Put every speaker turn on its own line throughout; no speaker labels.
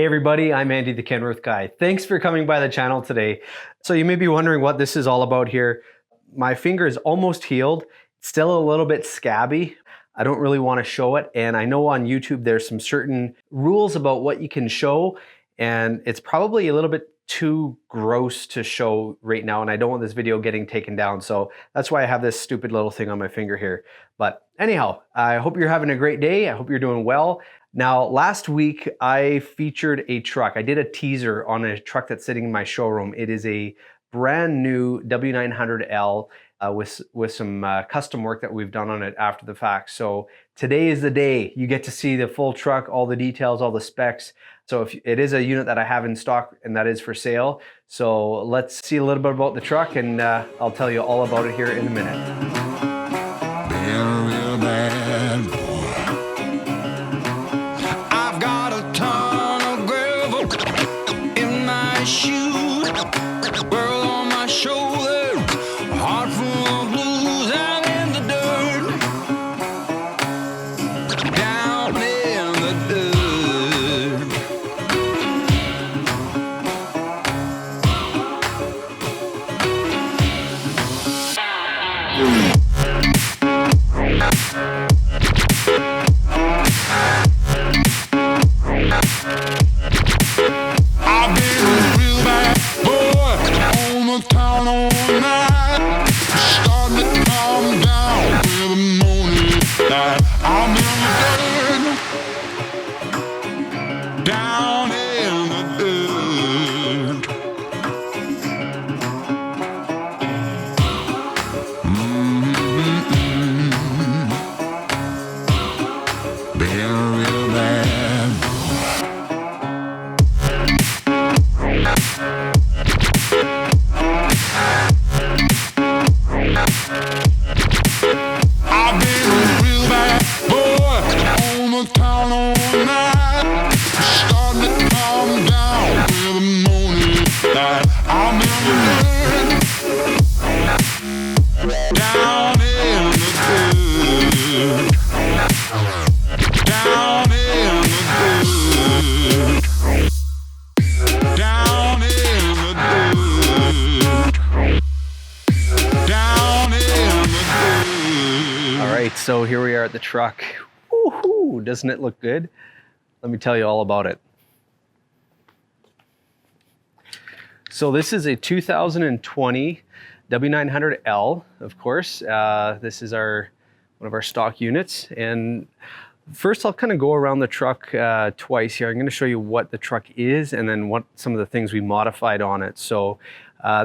Hey everybody, I'm Andy the Kenworth Guy. Thanks for coming by the channel today. So you may be wondering what this is all about here. My finger is almost healed, still a little bit scabby. I don't really want to show it, and I know on YouTube there's some certain rules about what you can show, and it's probably a little bit too gross to show right now, and I don't want this video getting taken down, so that's why I have this stupid little thing on my finger here. But anyhow, I hope you're having a great day. I hope you're doing well. Now, last week I featured a truck. I did a teaser on a truck that's sitting in my showroom. It is a brand new W900L with some custom work that we've done on it after the fact. So today is the day. You get to see the full truck, all the details, all the specs. So if it is a unit that I have in stock and that is for sale. So let's see a little bit about the truck, and I'll tell you all about it here in a minute. So here we are at the truck. Woohoo! Doesn't it look good? Let me tell you all about it. So this is a 2020 W900L, of course. This is one of our stock units. And first I'll kind of go around the truck twice here. I'm going to show you what the truck is and then what some of the things we modified on it. So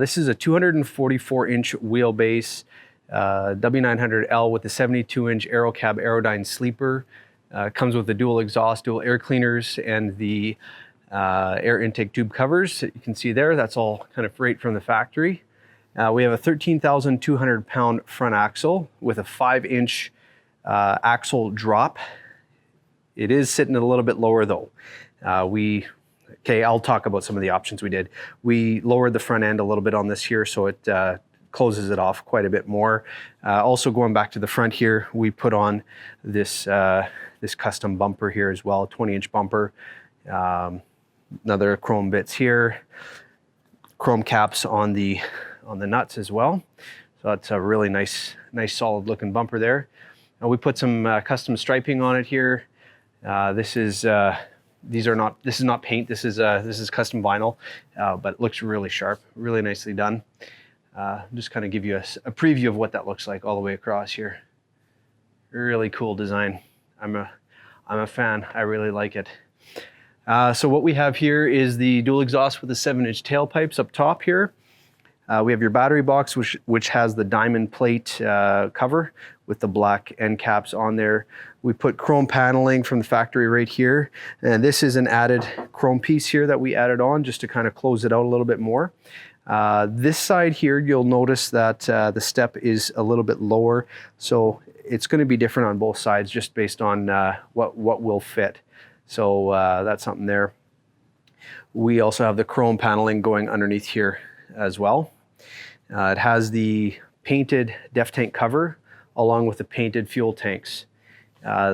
this is a 244-inch wheelbase W900L with a 72-inch Aero Cab Aerodyne sleeper. Comes with the dual exhaust, dual air cleaners, and the air intake tube covers that you can see there. That's all kind of right from the factory. We have a 13,200-pound front axle with a 5-inch axle drop. It is sitting a little bit lower though. Okay, I'll talk about some of the options we did. We lowered the front end a little bit on this here, so it closes it off quite a bit more. Also going back to the front here, we put on this this custom bumper here as well, a 20-inch bumper. Another chrome bits here, chrome caps on the nuts as well. So that's a really nice solid looking bumper there. And we put some custom striping on it here. This is not paint. This is custom vinyl, but it looks really sharp, really nicely done. Just kind of give you a preview of what that looks like all the way across here. Really cool design. I'm a fan. I really like it. So what we have here is the dual exhaust with the 7-inch tailpipes up top here. We have your battery box, which has the diamond plate cover with the black end caps on there. We put chrome paneling from the factory right here, and this is an added chrome piece here that we added on just to kind of close it out a little bit more. This side here, you'll notice that the step is a little bit lower, so it's going to be different on both sides just based on what will fit. So that's something there. We also have the chrome paneling going underneath here as well. It has the painted def tank cover along with the painted fuel tanks.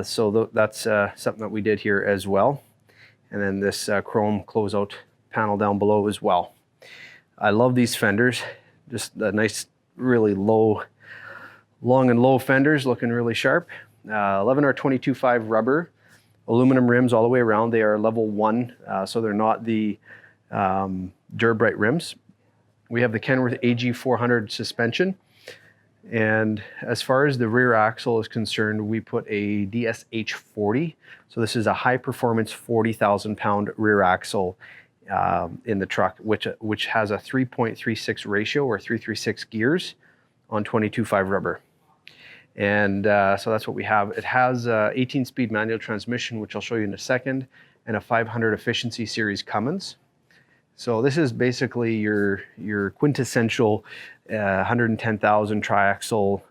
So that's something that we did here as well. and then this chrome closeout panel down below as well. I love these fenders, just a nice, really low, long and low fenders, looking really sharp. 11R22.5 rubber, aluminum rims all the way around. They are level 1, so they're not the Durabrite rims. We have the Kenworth AG400 suspension. And as far as the rear axle is concerned, we put a DSH40. So this is a high performance 40,000 pound rear axle in the truck, which has a 3.36 ratio or 336 gears on 22.5 rubber. And so that's what we have. It has a 18-speed manual transmission, which I'll show you in a second, and a 500 efficiency series Cummins. So this is basically your quintessential 110,000 triaxle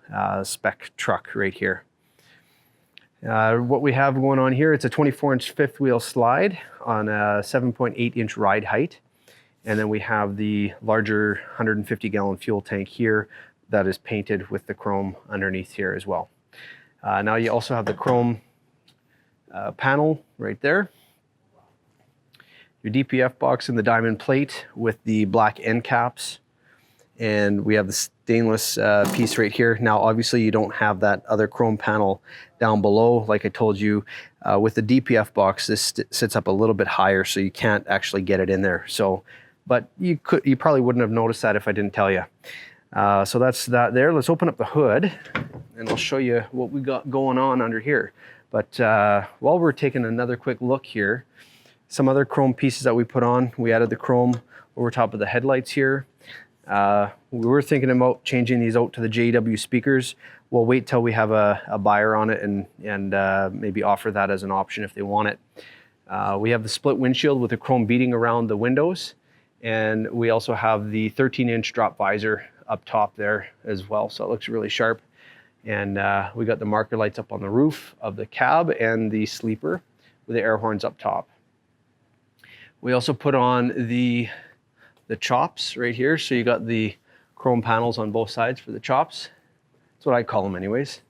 spec truck right here. What we have going on here, it's a 24-inch fifth wheel slide on a 7.8-inch ride height. And then we have the larger 150-gallon fuel tank here that is painted with the chrome underneath here as well. Now you also have the chrome panel right there. Your DPF box and the diamond plate with the black end caps. And we have the stainless piece right here. Now, obviously, you don't have that other chrome panel down below. Like I told you, with the DPF box, this sits up a little bit higher, so you can't actually get it in there. So, but you probably wouldn't have noticed that if I didn't tell you. So that's that there. Let's open up the hood, and I'll show you what we got going on under here. But while we're taking another quick look here, some other chrome pieces that we put on. We added the chrome over top of the headlights here. We were thinking about changing these out to the JW speakers. We'll wait till we have a buyer on it and maybe offer that as an option if they want it. We have the split windshield with the chrome beading around the windows. And we also have the 13-inch drop visor up top there as well. So it looks really sharp. And we got the marker lights up on the roof of the cab and the sleeper with the air horns up top. We also put on the chops right here. So you got the chrome panels on both sides for the chops. That's what I call them anyways.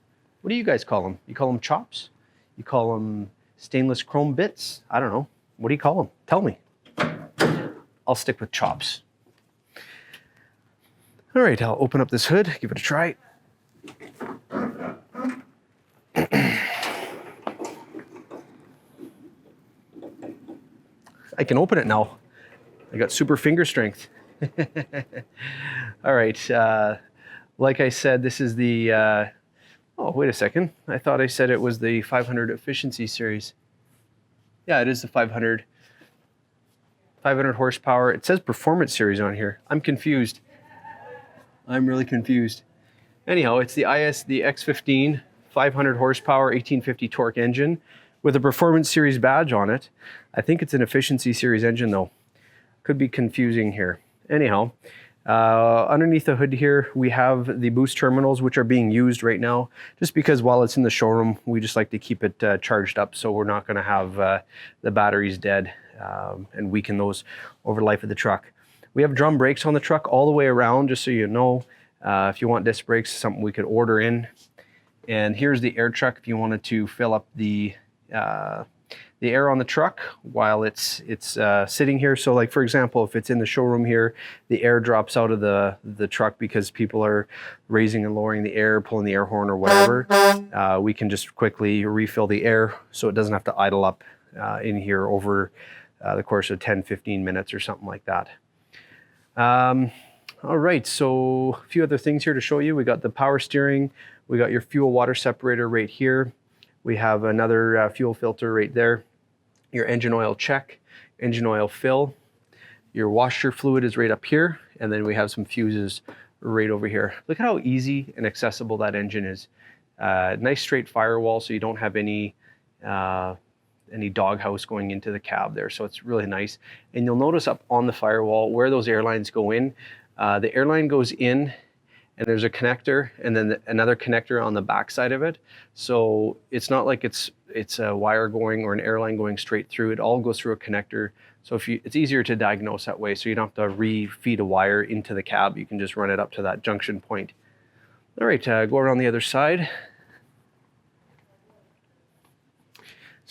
What do you guys call them? You call them chops? You call them stainless chrome bits? I don't know. What do you call them? Tell me. I'll stick with chops. All right, I'll open up this hood, give it a try. I can open it now. I got super finger strength. All right, like I said, this is the, oh, wait a second. I thought I said it was the 500 efficiency series. Yeah, it is the 500 horsepower. It says performance series on here. I'm confused. I'm really confused. Anyhow, it's the X15 500 horsepower 1850 torque engine with a performance series badge on it. I think it's an efficiency series engine though. Could be confusing here. Anyhow, underneath the hood here, we have the boost terminals, which are being used right now, just because while it's in the showroom, we just like to keep it charged up, so we're not gonna have the batteries dead and weaken those over the life of the truck. We have drum brakes on the truck all the way around, just so you know. If you want disc brakes, something we could order in. And here's the air truck if you wanted to fill up the air on the truck while it's sitting here. So like, for example, if it's in the showroom here, the air drops out of the truck because people are raising and lowering the air, pulling the air horn or whatever. We can just quickly refill the air so it doesn't have to idle up in here over the course of 10-15 minutes or something like that. All right, so a few other things here to show you. We got the power steering, we got your fuel water separator right here. We have another fuel filter right there. Your engine oil check, engine oil fill. Your washer fluid is right up here. And then we have some fuses right over here. Look at how easy and accessible that engine is. Nice straight firewall, so you don't have any doghouse going into the cab there. So it's really nice. And you'll notice up on the firewall where those air lines go in. The air line goes in, and there's a connector and then another connector on the back side of it. So it's not like it's a wire going or an air line going straight through. It all goes through a connector. So it's easier to diagnose that way. So you don't have to re-feed a wire into the cab. You can just run it up to that junction point. All right, go around the other side.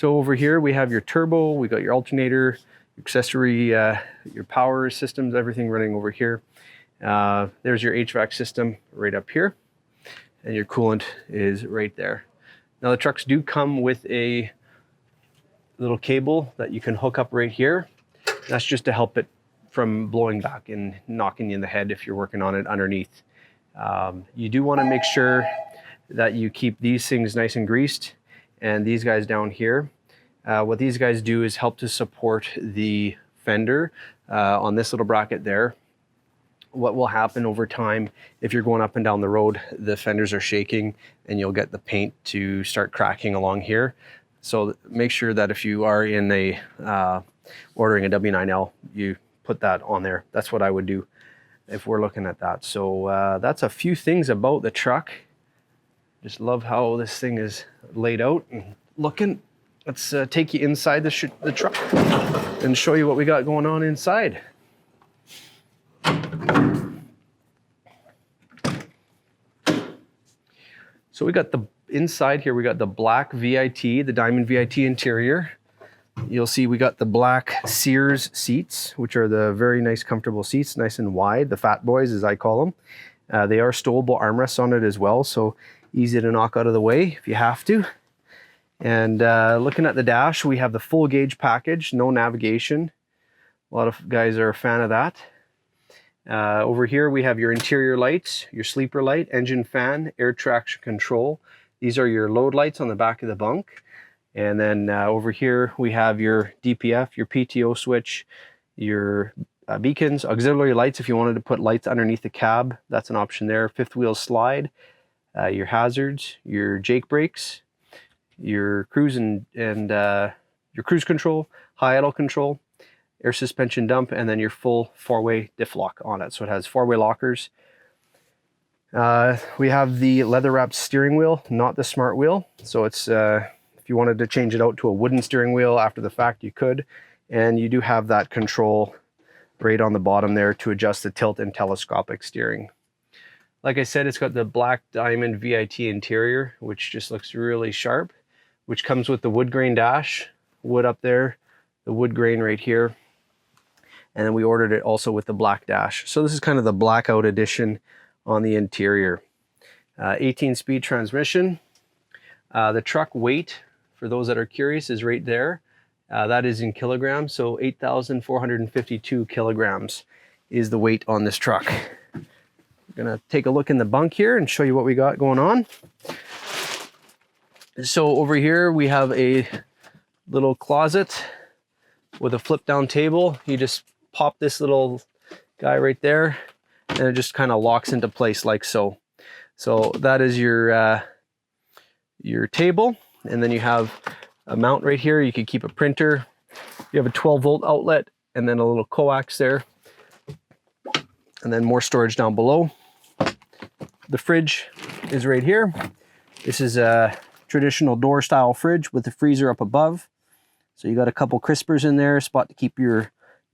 So over here we have your turbo, we got your alternator, accessory, your power systems, everything running over here. There's your HVAC system right up here, and your coolant is right there. Now the trucks do come with a little cable that you can hook up right here. That's just to help it from blowing back and knocking you in the head if you're working on it underneath. You do want to make sure that you keep these things nice and greased, and these guys down here. What these guys do is help to support the fender on this little bracket there. What will happen over time, if you're going up and down the road, the fenders are shaking and you'll get the paint to start cracking along here. So make sure that if you are in a ordering a W9L, you put that on there. That's what I would do if we're looking at that. So that's a few things about the truck. Just love how this thing is laid out and looking. Let's take you inside the truck and show you what we got going on inside. So we got the inside here, we got the black VIT, the diamond VIT interior. You'll see we got the black Sears seats, which are the very nice, comfortable seats, nice and wide, the fat boys as I call them. They are stowable armrests on it as well, so easy to knock out of the way if you have to. And looking at the dash, we have the full gauge package, no navigation. A lot of guys are a fan of that. Over here we have your interior lights, your sleeper light, engine fan, air traction control. These are your load lights on the back of the bunk. And then over here we have your DPF, your PTO switch, your beacons, auxiliary lights if you wanted to put lights underneath the cab. That's an option there. Fifth wheel slide, your hazards, your Jake brakes, your cruise and your cruise control, high idle control, air suspension dump, and then your full four-way diff lock on it. So it has four-way lockers. We have the leather wrapped steering wheel, not the smart wheel. So it's if you wanted to change it out to a wooden steering wheel after the fact, you could. And you do have that control right on the bottom there to adjust the tilt and telescopic steering. Like I said, it's got the black diamond VIT interior, which just looks really sharp, which comes with the wood grain dash, wood up there, the wood grain right here. And then we ordered it also with the black dash. So this is kind of the blackout edition on the interior. 18-speed transmission. The truck weight, for those that are curious, is right there. That is in kilograms, so 8,452 kilograms is the weight on this truck. We're gonna take a look in the bunk here and show you what we got going on. So over here we have a little closet with a flip down table. You just pop this little guy right there and it just kind of locks into place like so. So that is your table, and then you have a mount right here. You can keep a printer. You have a 12-volt outlet and then a little coax there, and then more storage down below. The fridge is right here. This is a traditional door style fridge with the freezer up above. So you got a couple crispers in there, spot to keep your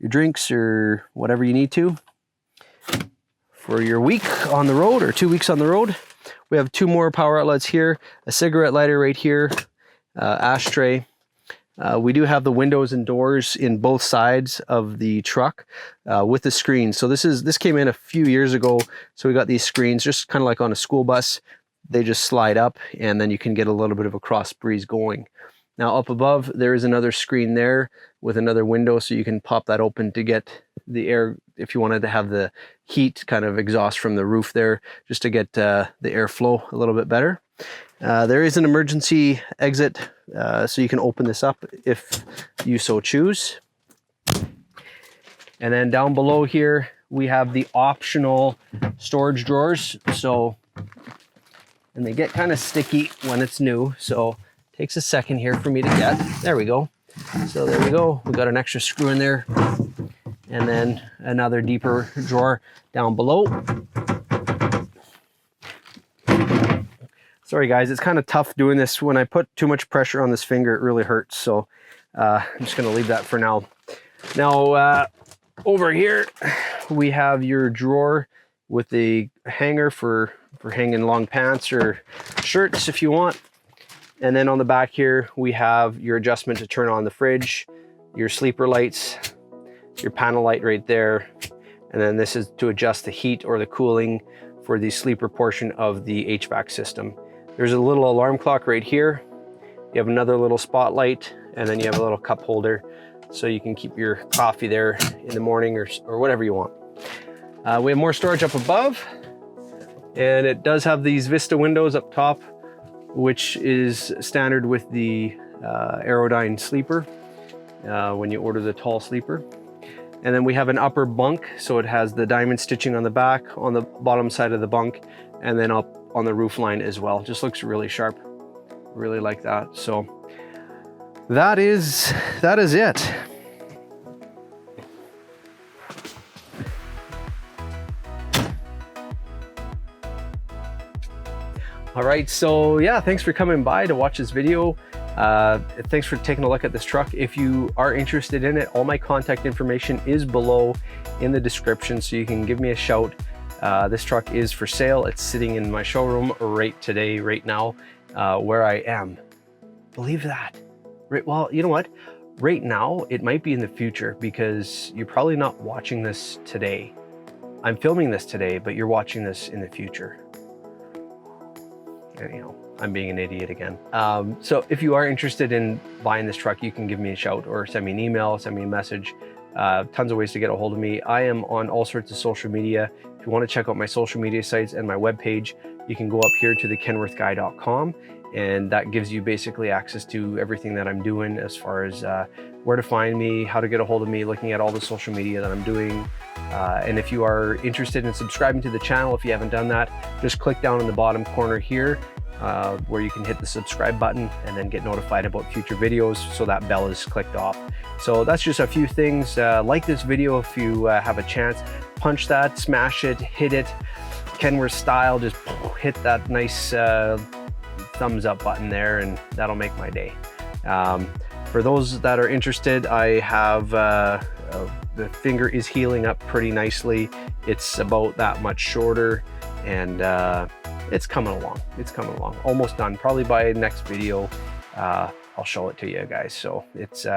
drinks or whatever you need to for your week on the road or 2 weeks on the road. We have two more power outlets here, a cigarette lighter right here, ashtray. We do have the windows and doors in both sides of the truck with the screens. So this came in a few years ago. So we got these screens just kind of like on a school bus. They just slide up and then you can get a little bit of a cross breeze going. Now up above, there is another screen there with another window, so you can pop that open to get the air if you wanted to have the heat kind of exhaust from the roof there, just to get the airflow a little bit better. There is an emergency exit, so you can open this up if you so choose. And then down below here, we have the optional storage drawers. And they get kind of sticky when it's new, so takes a second here for me to get. There we go. So there we go. We got an extra screw in there. And then another deeper drawer down below. Sorry guys, it's kind of tough doing this. When I put too much pressure on this finger, it really hurts. So I'm just gonna leave that for now. Now over here, we have your drawer with the hanger for hanging long pants or shirts if you want. And then on the back here, we have your adjustment to turn on the fridge, your sleeper lights, your panel light right there. And then this is to adjust the heat or the cooling for the sleeper portion of the HVAC system. There's a little alarm clock right here. You have another little spotlight, and then you have a little cup holder so you can keep your coffee there in the morning or whatever you want. We have more storage up above, and it does have these Vista windows up top, which is standard with the Aerodyne sleeper when you order the tall sleeper. And then we have an upper bunk, so it has the diamond stitching on the back, on the bottom side of the bunk, and then up on the roof line as well. Just looks really sharp. Really like that. So that is it. All right, so yeah, thanks for coming by to watch this video. Thanks for taking a look at this truck. If you are interested in it, all my contact information is below in the description, so you can give me a shout. This truck is for sale. It's sitting in my showroom right now, where I am. Believe that. Right, well, you know what? Right now, it might be in the future because you're probably not watching this today. I'm filming this today, but you're watching this in the future. Anyhow, I'm being an idiot again. So if you are interested in buying this truck, you can give me a shout or send me an email, send me a message. Tons of ways to get a hold of me. I am on all sorts of social media. If you want to check out my social media sites and my webpage, you can go up here to the kenworthguy.com, and that gives you basically access to everything that I'm doing as far as where to find me, how to get a hold of me, looking at all the social media that I'm doing. And if you are interested in subscribing to the channel, if you haven't done that, just click down in the bottom corner here where you can hit the subscribe button and then get notified about future videos, so that bell is clicked off. So that's just a few things. Like this video if you have a chance. Punch that, smash it, hit it, Kenworth style, just hit that nice thumbs up button there, and that'll make my day. For those that are interested, I have the finger is healing up pretty nicely. It's about that much shorter, and it's coming along. It's coming along. Almost done. Probably by next video, I'll show it to you guys. So it's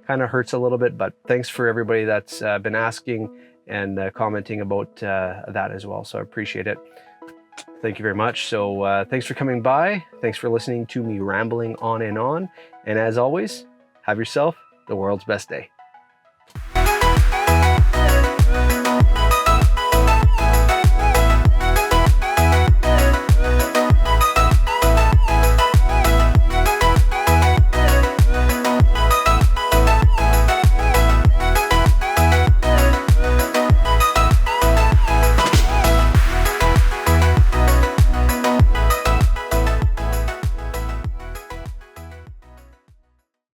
kind of hurts a little bit, but thanks for everybody that's been asking and commenting about that as well. So I appreciate it. Thank you very much. So thanks for coming by. Thanks for listening to me rambling on. And as always, have yourself the world's best day.